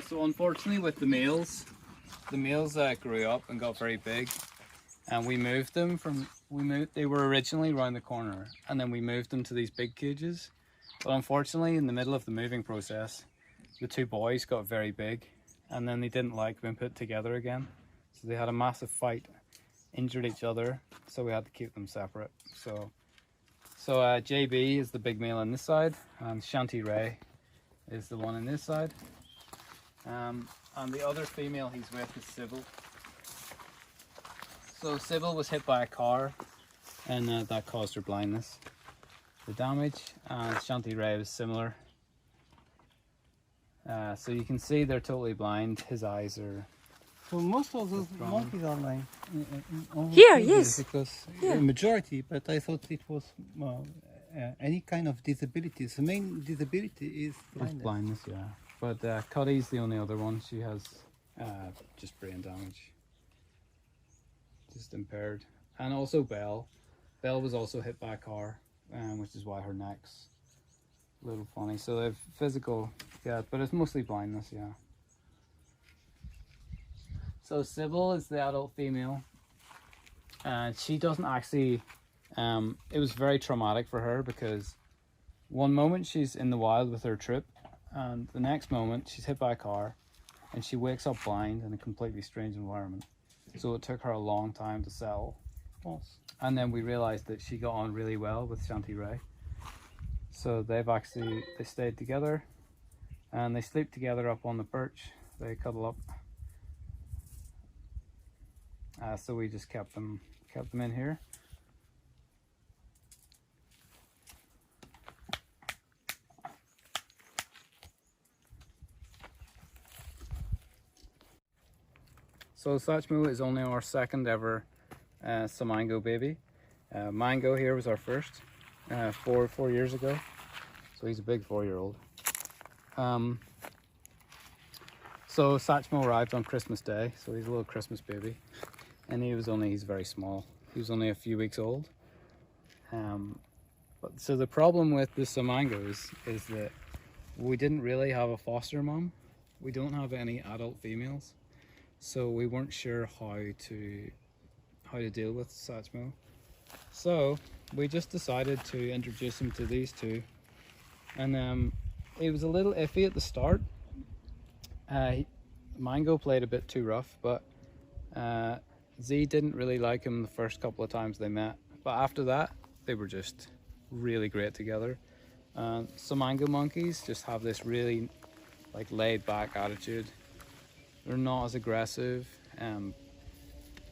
So unfortunately with the males grew up and got very big, and we moved them they were originally around the corner, and then we moved them to these big cages. But unfortunately in the middle of the moving process, the two boys got very big, and then they didn't like being put together again. So they had a massive fight, injured each other, so we had to keep them separate. So JB is the big male on this side, and Shanty Ray is the one on this side. And the other female he's with is Sybil. So Sybil was hit by a car, and that caused her blindness, the damage. And Shanty Ray was similar. So you can see they're totally blind. His eyes are... So most of those monkeys are blind. Here, yes. Because Yeah. the majority, but I thought it was any kind of disability. The main disability is blindness. blindness, yeah. But Cuddy's the only other one. She has just brain damage, just impaired. And also Belle. Belle was also hit by a car, which is why her neck's a little funny. So they have physical, yeah, but it's mostly blindness, yeah. So Sybil is the adult female, and she doesn't actually, it was very traumatic for her, because one moment she's in the wild with her troop, and the next moment she's hit by a car and she wakes up blind in a completely strange environment. So it took her a long time to settle. And then we realized that she got on really well with Shanty Ray. So they stayed together, and they sleep together up on the perch. They cuddle up. So we just kept them in here. So Satchmo is only our second ever samango baby. Mango here was our first 4 years ago. So he's a big 4-year-old. So Satchmo arrived on Christmas Day, so he's a little Christmas baby. And he's very small. He was only a few weeks old. So the problem with the samangos is that we didn't really have a foster mom. We don't have any adult females. So we weren't sure how to deal with Satchmo. So we just decided to introduce him to these two. And it was a little iffy at the start. Mango played a bit too rough, but Z didn't really like him the first couple of times they met. But after that, they were just really great together. Samango monkeys just have this really laid back attitude. They're not as aggressive,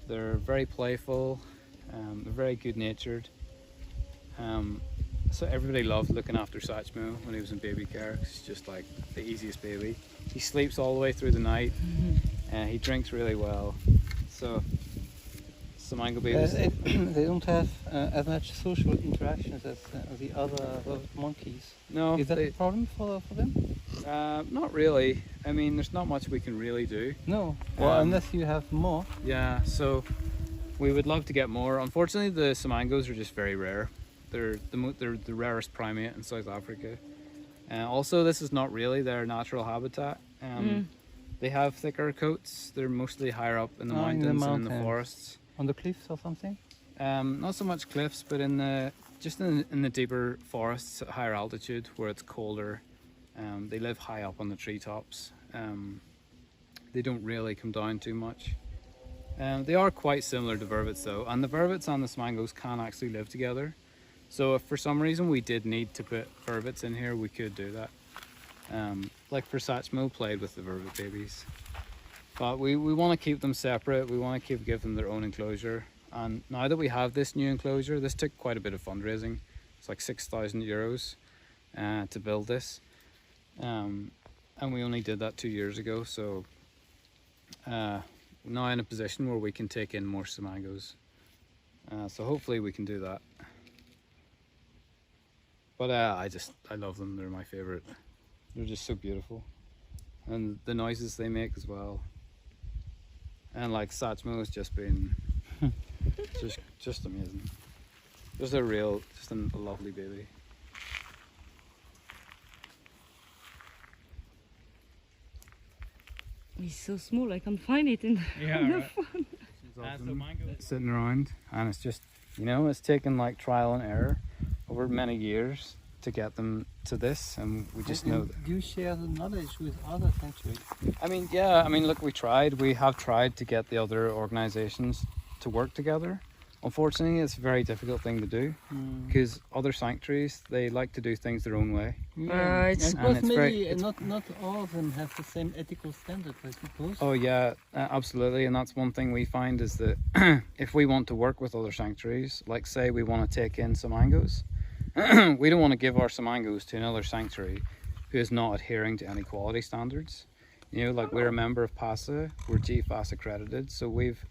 they're very playful, they're very good natured. So everybody loved looking after Satchmo when he was in baby care. He's just like the easiest baby. He sleeps all the way through the night, and he drinks really well. So samango babies, they don't have as much social interactions as the other monkeys. No, Is that a problem for them? not really. I mean, there's not much we can really do. No. Well, unless you have more. Yeah, so we would love to get more. Unfortunately, the samangos are just very rare. They're the rarest primate in South Africa. Also, this is not really their natural habitat. They have thicker coats. They're mostly higher up in the mountains and in the forests. On the cliffs or something? Not so much cliffs, but in the deeper forests at higher altitude where it's colder. They live high up on the treetops. They don't really come down too much. They are quite similar to vervets though, and the vervets and the samangos can actually live together. So if for some reason we did need to put vervets in here, we could do that. Like for Satchmo played with the vervet babies. But we want to keep them separate. We want to give them their own enclosure. And now that we have this new enclosure, this took quite a bit of fundraising. It's like 6,000 euros to build this. And we only did that 2 years ago. So now in a position where we can take in more samangos. So hopefully we can do that. But I love them. They're my favorite. They're just so beautiful, and the noises they make as well. And like Satchmo has just been just amazing. Just a lovely baby. He's so small, I can't find it in the Right. phone. Sitting around, and it's just, it's taken like trial and error over many years to get them to this, and we just know that. Do you share the knowledge with other sanctuaries? Look, we have tried to get the other organizations to work together. Unfortunately, it's a very difficult thing to do because other sanctuaries, they like to do things their own way. It's- and plus it's maybe not all of them have the same ethical standards, I suppose. Oh yeah, absolutely. And that's one thing we find is that if we want to work with other sanctuaries, like say we want to take in samangos, we don't want to give our samangos to another sanctuary who is not adhering to any quality standards. Like we're a member of PASA, we're GFAS accredited, so we've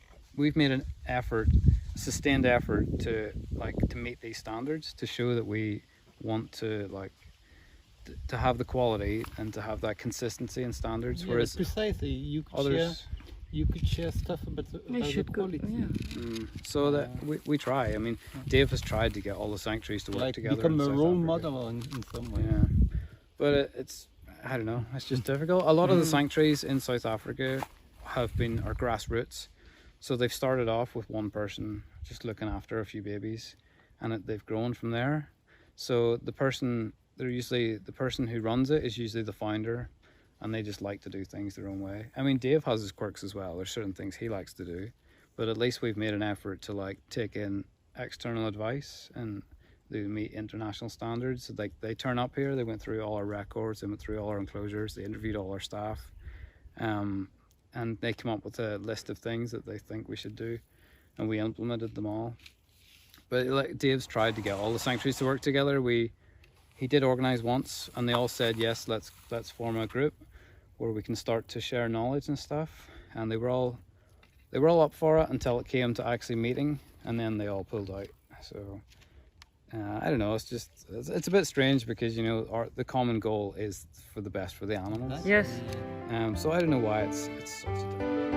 made an effort, sustained effort to meet these standards, to show that we want to to have the quality and to have that consistency in standards. Yeah, whereas precisely, you could share stuff about the quality. so that we try. I mean, Dave has tried to get all the sanctuaries to work Like together. become in a South role Africa. model in some way. Yeah, but it's, I don't know, it's just difficult. A lot of the sanctuaries in South Africa are grassroots. So they've started off with one person just looking after a few babies, and they've grown from there. So the person who runs it is usually the founder, and they just like to do things their own way. I mean, Dave has his quirks as well. There's certain things he likes to do, but at least we've made an effort to take in external advice and they meet international standards. They turn up here, they went through all our records, they went through all our enclosures, they interviewed all our staff, and they come up with a list of things that they think we should do, and we implemented them all. But Dave's tried to get all the sanctuaries to work together. He did organize once, and they all said yes, let's form a group where we can start to share knowledge and stuff. And they were all up for it until it came to actually meeting, and then they all pulled out. So I don't know. It's a bit strange because the common goal is for the best for the animals. Yes. So I don't know why it's such a difference.